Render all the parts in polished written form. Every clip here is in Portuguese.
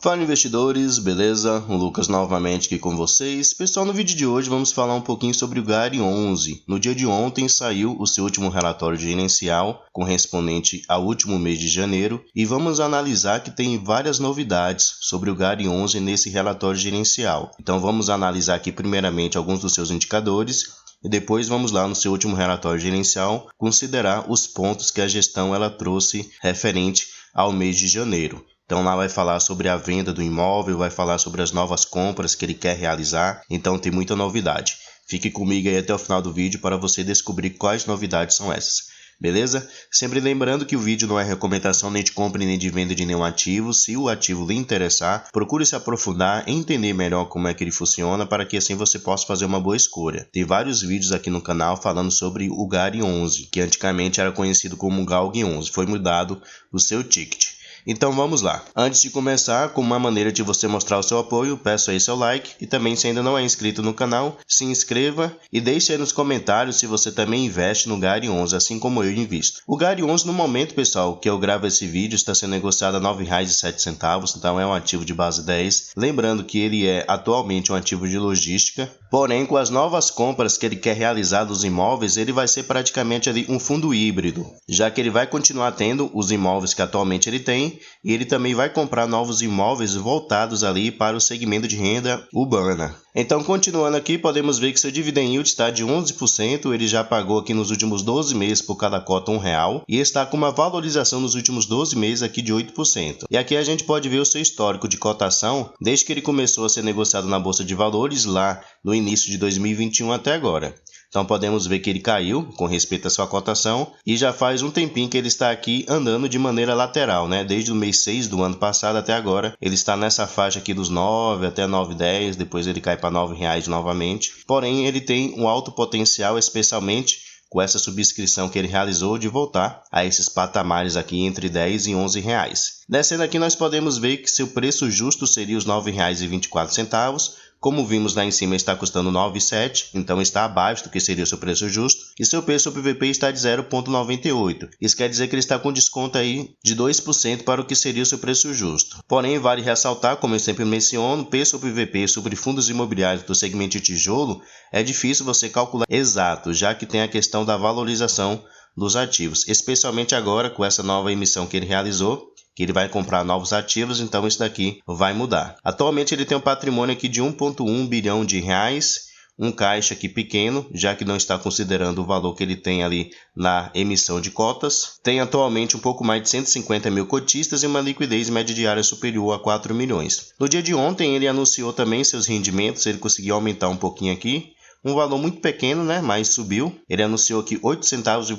Fala investidores, beleza? O Lucas novamente aqui com vocês. Pessoal, no vídeo de hoje vamos falar um pouquinho sobre o GARI 11. No dia de ontem saiu o seu último relatório gerencial correspondente ao último mês de janeiro e vamos analisar que tem várias novidades sobre o GARI 11 nesse relatório gerencial. Então vamos analisar aqui primeiramente alguns dos seus indicadores e depois vamos lá no seu último relatório gerencial considerar os pontos que a gestão ela trouxe referente ao mês de janeiro. Então lá vai falar sobre a venda do imóvel, vai falar sobre as novas compras que ele quer realizar, então tem muita novidade. Fique comigo aí até o final do vídeo para você descobrir quais novidades são essas, beleza? Sempre lembrando que o vídeo não é recomendação nem de compra nem de venda de nenhum ativo. Se o ativo lhe interessar, procure se aprofundar, entender melhor como é que ele funciona para que assim você possa fazer uma boa escolha. Tem vários vídeos aqui no canal falando sobre o GARI 11, que antigamente era conhecido como GALG 11, foi mudado o seu ticket. Então vamos lá. Antes de começar, como uma maneira de você mostrar o seu apoio, peço aí seu like e também se ainda não é inscrito no canal, se inscreva e deixe aí nos comentários se você também investe no GARI 11, assim como eu invisto. O GARI 11 no momento, pessoal, que eu gravo esse vídeo está sendo negociado a R$ 9,07, então é um ativo de base 10. Lembrando que ele é atualmente um ativo de logística, porém com as novas compras que ele quer realizar dos imóveis, ele vai ser praticamente ali um fundo híbrido, já que ele vai continuar tendo os imóveis que atualmente ele tem, e ele também vai comprar novos imóveis voltados ali para o segmento de renda urbana. Então, continuando aqui, podemos ver que seu dividend yield está de 11%, ele já pagou aqui nos últimos 12 meses por cada cota R$1 e está com uma valorização nos últimos 12 meses aqui de 8%. E aqui a gente pode ver o seu histórico de cotação desde que ele começou a ser negociado na Bolsa de Valores lá no início de 2021 até agora. Então podemos ver que ele caiu com respeito à sua cotação e já faz um tempinho que ele está aqui andando de maneira lateral, né? Desde o mês 6 do ano passado até agora, ele está nessa faixa aqui dos 9 até 9,10, depois ele cai para R$9 novamente. Porém, ele tem um alto potencial, especialmente com essa subscrição que ele realizou, de voltar a esses patamares aqui entre 10 e 11 reais. Descendo aqui nós podemos ver que seu preço justo seria os R$ 9,24, como vimos lá em cima está custando 9,7, então está abaixo do que seria o seu preço justo, e seu P sobre VP está de 0,98. Isso quer dizer que ele está com desconto aí de 2% para o que seria o seu preço justo. Porém, vale ressaltar, como eu sempre menciono, P sobre VP sobre fundos imobiliários do segmento de tijolo é difícil você calcular exato, já que tem a questão da valorização dos ativos, especialmente agora com essa nova emissão que ele realizou, que ele vai comprar novos ativos, então isso daqui vai mudar. Atualmente ele tem um patrimônio aqui de 1,1 bilhão de reais, um caixa aqui pequeno, já que não está considerando o valor que ele tem ali na emissão de cotas. Tem atualmente um pouco mais de 150 mil cotistas e uma liquidez média diária superior a 4 milhões. No dia de ontem ele anunciou também seus rendimentos, ele conseguiu aumentar um pouquinho aqui. Um valor muito pequeno, né? Mas subiu. Ele anunciou que 8,6 centavos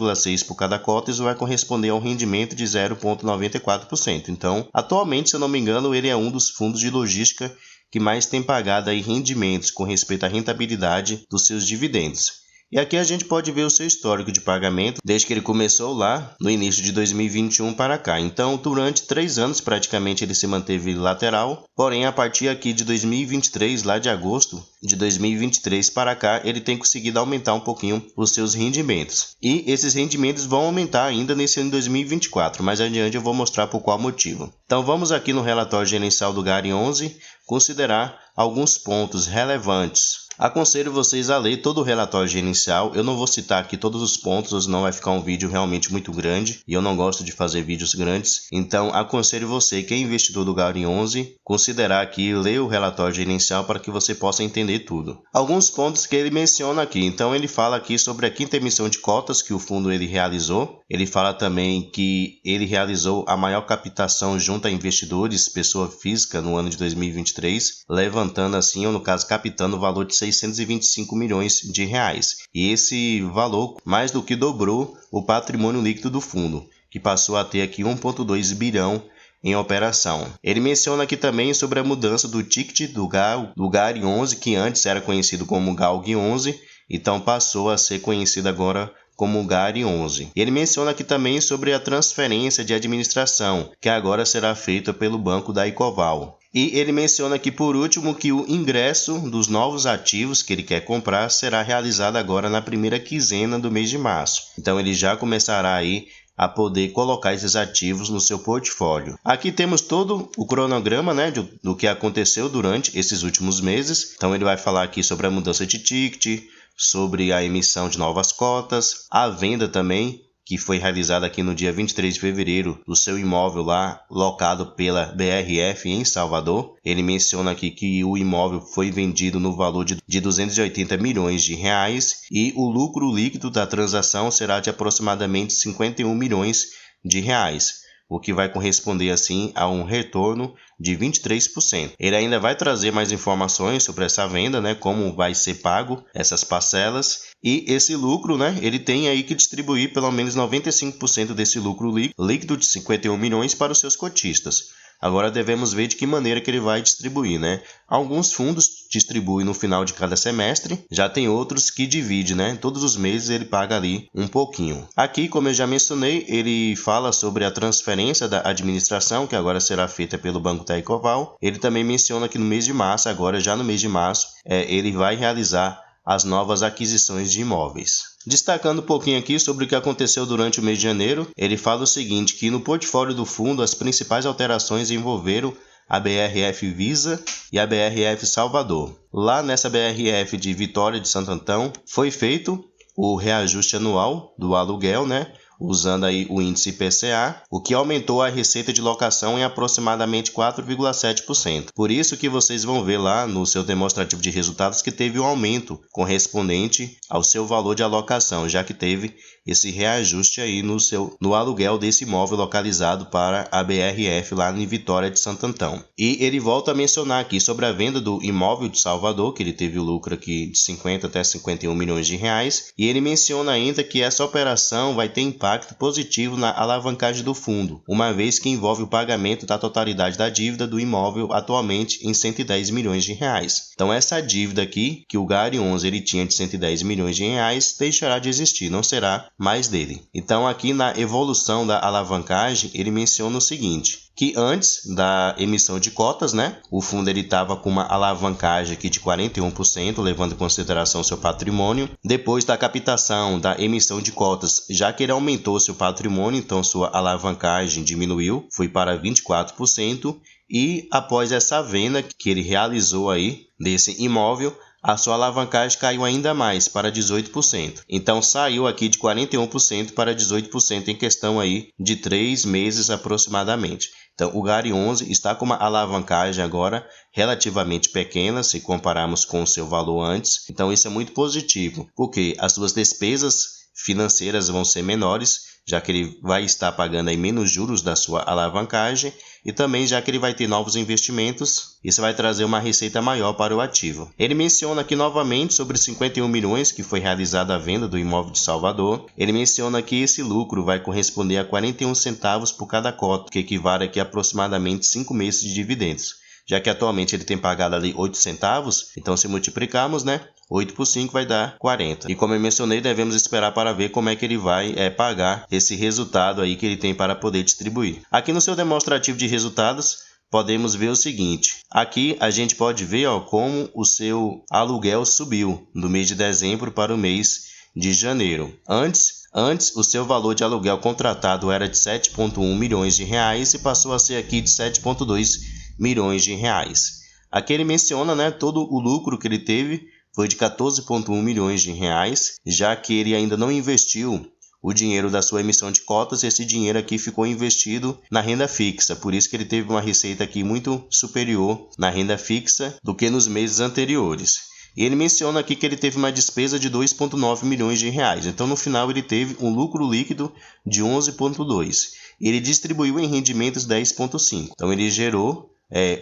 por cada cota, isso vai corresponder a um rendimento de 0,94%. Então, atualmente, se eu não me engano, ele é um dos fundos de logística que mais tem pagado aí rendimentos com respeito à rentabilidade dos seus dividendos. E aqui a gente pode ver o seu histórico de pagamento desde que ele começou lá no início de 2021 para cá. Então, durante 3 anos praticamente ele se manteve lateral, porém a partir aqui de 2023, lá de agosto de 2023 para cá, ele tem conseguido aumentar um pouquinho os seus rendimentos. E esses rendimentos vão aumentar ainda nesse ano de 2024, mais adiante eu vou mostrar por qual motivo. Então vamos aqui no relatório gerencial do GARI 11 considerar alguns pontos relevantes. Aconselho vocês a ler todo o relatório gerencial. Eu não vou citar aqui todos os pontos, senão vai ficar um vídeo realmente muito grande e eu não gosto de fazer vídeos grandes. Então aconselho você, que é investidor do GARI 11, considerar aqui ler o relatório gerencial para que você possa entender tudo. Alguns pontos que ele menciona aqui. Então ele fala aqui sobre a quinta emissão de cotas que o fundo ele realizou. Ele fala também que ele realizou a maior captação junto a investidores, pessoa física, no ano de 2023, levantando assim, ou no caso captando o valor de 625 milhões de reais. E esse valor mais do que dobrou o patrimônio líquido do fundo, que passou a ter aqui 1,2 bilhão em operação. Ele menciona aqui também sobre a mudança do ticket do GARI 11, que antes era conhecido como GALG 11, então passou a ser conhecido agora como GARI 11. Ele menciona aqui também sobre a transferência de administração, que agora será feita pelo banco da Ecoval. E ele menciona aqui por último que o ingresso dos novos ativos que ele quer comprar será realizado agora na primeira quinzena do mês de março. Então ele já começará aí a poder colocar esses ativos no seu portfólio. Aqui temos todo o cronograma, né, do que aconteceu durante esses últimos meses. Então ele vai falar aqui sobre a mudança de ticket, sobre a emissão de novas cotas, a venda também, que foi realizada aqui no dia 23 de fevereiro, do seu imóvel lá, locado pela BRF em Salvador. Ele menciona aqui que o imóvel foi vendido no valor de 280 milhões de reais e o lucro líquido da transação será de aproximadamente 51 milhões de reais, o que vai corresponder assim a um retorno de 23%. Ele ainda vai trazer mais informações sobre essa venda, né, como vai ser pago essas parcelas, e esse lucro, né, ele tem aí que distribuir pelo menos 95% desse lucro líquido de 51 milhões para os seus cotistas. Agora devemos ver de que maneira que ele vai distribuir, né? Alguns fundos distribuem no final de cada semestre, já tem outros que divide, né? Todos os meses ele paga ali um pouquinho. Aqui, como eu já mencionei, ele fala sobre a transferência da administração, que agora será feita pelo Banco Tecnoval. Ele também menciona que no mês de março, agora já no mês de março, ele vai realizar as novas aquisições de imóveis. Destacando um pouquinho aqui sobre o que aconteceu durante o mês de janeiro, ele fala o seguinte, que no portfólio do fundo as principais alterações envolveram a BRF Visa e a BRF Salvador. Lá nessa BRF de Vitória de Santo Antão foi feito o reajuste anual do aluguel, né? Usando aí o índice IPCA, o que aumentou a receita de locação em aproximadamente 4,7%. Por isso que vocês vão ver lá no seu demonstrativo de resultados que teve um aumento correspondente ao seu valor de alocação, já que teve esse reajuste aí no aluguel desse imóvel localizado para a BRF lá em Vitória de Santo Antão. E ele volta a mencionar aqui sobre a venda do imóvel de Salvador, que ele teve o lucro aqui de 50 até 51 milhões de reais, e ele menciona ainda que essa operação vai ter impacto positivo na alavancagem do fundo, uma vez que envolve o pagamento da totalidade da dívida do imóvel atualmente em 110 milhões de reais. Então essa dívida aqui, que o Gary 11 ele tinha de 110 milhões de reais, deixará de existir, não será mais dele. Então aqui na evolução da alavancagem, ele menciona o seguinte, que antes da emissão de cotas, né, o fundo ele estava com uma alavancagem aqui de 41%, levando em consideração seu patrimônio. Depois da captação da emissão de cotas, já que ele aumentou seu patrimônio, então sua alavancagem diminuiu, foi para 24%. E após essa venda que ele realizou aí desse imóvel, a sua alavancagem caiu ainda mais, para 18%. Então saiu aqui de 41% para 18% em questão aí de 3 meses aproximadamente. Então o Gary 11 está com uma alavancagem agora relativamente pequena, se compararmos com o seu valor antes. Então isso é muito positivo, porque as suas despesas financeiras vão ser menores, já que ele vai estar pagando aí menos juros da sua alavancagem, e também já que ele vai ter novos investimentos, isso vai trazer uma receita maior para o ativo. Ele menciona aqui novamente sobre 51 milhões que foi realizada a venda do imóvel de Salvador. Ele menciona que esse lucro vai corresponder a 41 centavos por cada cota, que equivale aqui a aproximadamente 5 meses de dividendos. Já que atualmente ele tem pagado ali 8 centavos, então se multiplicarmos, né? 8 por 5 vai dar 40. E como eu mencionei, devemos esperar para ver como é que ele vai pagar esse resultado aí que ele tem para poder distribuir. Aqui no seu demonstrativo de resultados, podemos ver o seguinte. Aqui a gente pode ver como o seu aluguel subiu do mês de dezembro para o mês de janeiro. Antes, o seu valor de aluguel contratado era de 7,1 milhões de reais e passou a ser aqui de 7,2 milhões de reais. Aqui ele menciona, né, todo o lucro que ele teve foi de 14,1 milhões de reais, já que ele ainda não investiu o dinheiro da sua emissão de cotas. Esse dinheiro aqui ficou investido na renda fixa, por isso que ele teve uma receita aqui muito superior na renda fixa do que nos meses anteriores. E ele menciona aqui que ele teve uma despesa de 2,9 milhões de reais, então no final ele teve um lucro líquido de 11,2. Ele distribuiu em rendimentos 10,5, então ele gerou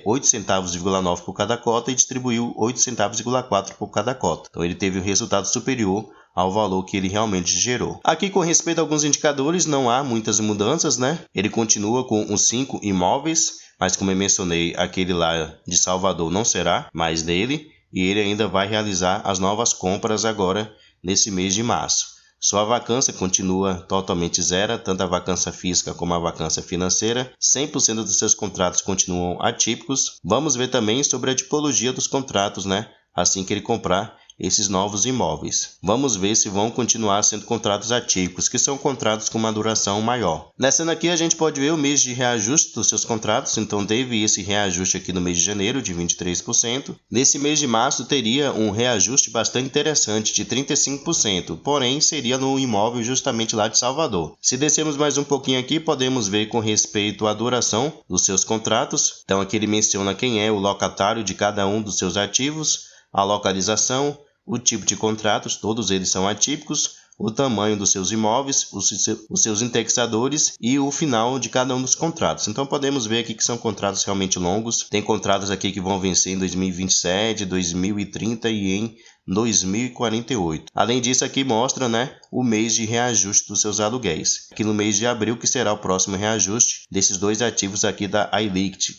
8 centavos,9 por cada cota e distribuiu 8 centavos,4 por cada cota. Então ele teve um resultado superior ao valor que ele realmente gerou. Aqui com respeito a alguns indicadores não há muitas mudanças, né? Ele continua com os 5 imóveis, mas como eu mencionei, aquele lá de Salvador não será mais dele e ele ainda vai realizar as novas compras agora nesse mês de março. Sua vacância continua totalmente zero, tanto a vacância física como a vacância financeira. 100% dos seus contratos continuam atípicos. Vamos ver também sobre a tipologia dos contratos, né? Assim que ele comprar esses novos imóveis. Vamos ver se vão continuar sendo contratos atípicos, que são contratos com uma duração maior. Nessa aqui a gente pode ver o mês de reajuste dos seus contratos, então teve esse reajuste aqui no mês de janeiro de 23%. Nesse mês de março teria um reajuste bastante interessante de 35%, porém seria no imóvel justamente lá de Salvador. Se descermos mais um pouquinho aqui, podemos ver com respeito à duração dos seus contratos. Então aqui ele menciona quem é o locatário de cada um dos seus ativos, a localização, o tipo de contratos, todos eles são atípicos, o tamanho dos seus imóveis, os seus indexadores e o final de cada um dos contratos. Então podemos ver aqui que são contratos realmente longos. Tem contratos aqui que vão vencer em 2027, 2030 e em 2048. Além disso, aqui mostra, o mês de reajuste dos seus aluguéis. Aqui no mês de abril, que será o próximo reajuste desses dois ativos aqui da iLiquid,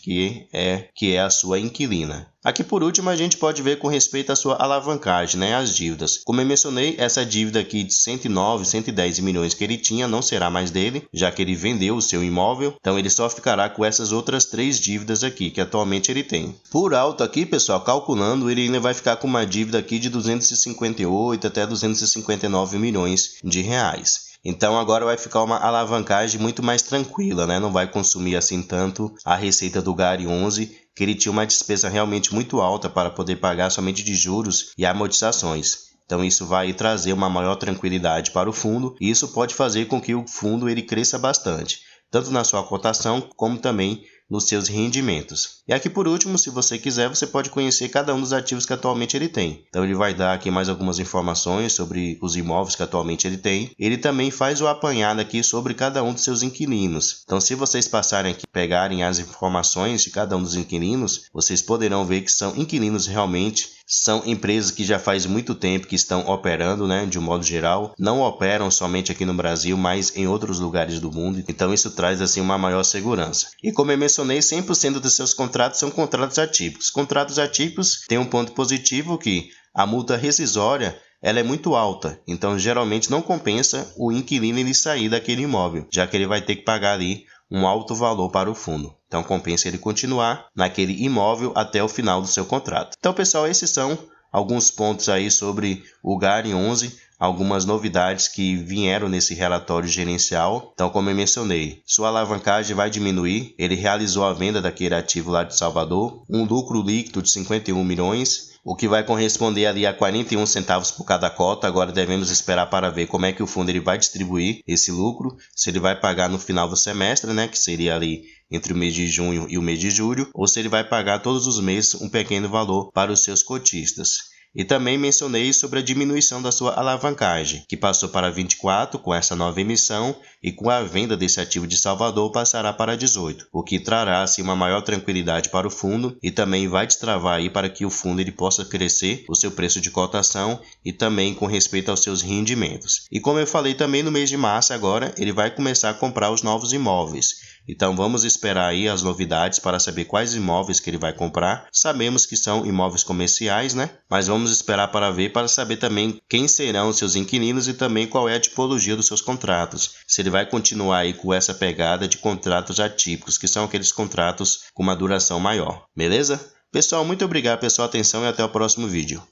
que é a sua inquilina. Aqui por último a gente pode ver com respeito à sua alavancagem, as dívidas. Como eu mencionei, essa dívida aqui de 109, 110 milhões que ele tinha não será mais dele, já que ele vendeu o seu imóvel. Então ele só ficará com essas outras 3 dívidas aqui que atualmente ele tem. Por alto aqui, pessoal, calculando, ele ainda vai ficar com uma dívida aqui de 258 até 259 milhões de reais. Então agora vai ficar uma alavancagem muito mais tranquila, não vai consumir assim tanto a receita do GARI 11, que ele tinha uma despesa realmente muito alta para poder pagar somente de juros e amortizações. Então isso vai trazer uma maior tranquilidade para o fundo e isso pode fazer com que o fundo ele cresça bastante, tanto na sua cotação como também nos seus rendimentos. E aqui por último, se você quiser, você pode conhecer cada um dos ativos que atualmente ele tem. Então ele vai dar aqui mais algumas informações sobre os imóveis que atualmente ele tem. Ele também faz o apanhado aqui sobre cada um dos seus inquilinos. Então se vocês passarem aqui, pegarem as informações de cada um dos inquilinos, vocês poderão ver que são inquilinos realmente, são empresas que já faz muito tempo que estão operando, de um modo geral. Não operam somente aqui no Brasil, mas em outros lugares do mundo. Então isso traz assim uma maior segurança. E como eu mencionei, 100% dos seus contratos são contratos atípicos. Contratos atípicos têm um ponto positivo que a multa rescisória ela é muito alta, então geralmente não compensa o inquilino ele sair daquele imóvel, já que ele vai ter que pagar ali um alto valor para o fundo. Então compensa ele continuar naquele imóvel até o final do seu contrato. Então pessoal, esses são alguns pontos aí sobre o GARI 11, algumas novidades que vieram nesse relatório gerencial. Então, como eu mencionei, sua alavancagem vai diminuir. Ele realizou a venda daquele ativo lá de Salvador, um lucro líquido de 51 milhões, o que vai corresponder ali a 41 centavos por cada cota. Agora devemos esperar para ver como é que o fundo ele vai distribuir esse lucro, se ele vai pagar no final do semestre, que seria ali entre o mês de junho e o mês de julho, ou se ele vai pagar todos os meses um pequeno valor para os seus cotistas. E também mencionei sobre a diminuição da sua alavancagem, que passou para 24 com essa nova emissão e com a venda desse ativo de Salvador passará para 18, o que trará assim, uma maior tranquilidade para o fundo e também vai destravar aí para que o fundo ele possa crescer o seu preço de cotação e também com respeito aos seus rendimentos. E como eu falei também no mês de março agora, ele vai começar a comprar os novos imóveis. Então vamos esperar aí as novidades para saber quais imóveis que ele vai comprar. Sabemos que são imóveis comerciais, mas vamos esperar para ver, para saber também quem serão os seus inquilinos e também qual é a tipologia dos seus contratos. Se ele vai continuar aí com essa pegada de contratos atípicos, que são aqueles contratos com uma duração maior. Beleza? Pessoal, muito obrigado pela sua atenção e até o próximo vídeo.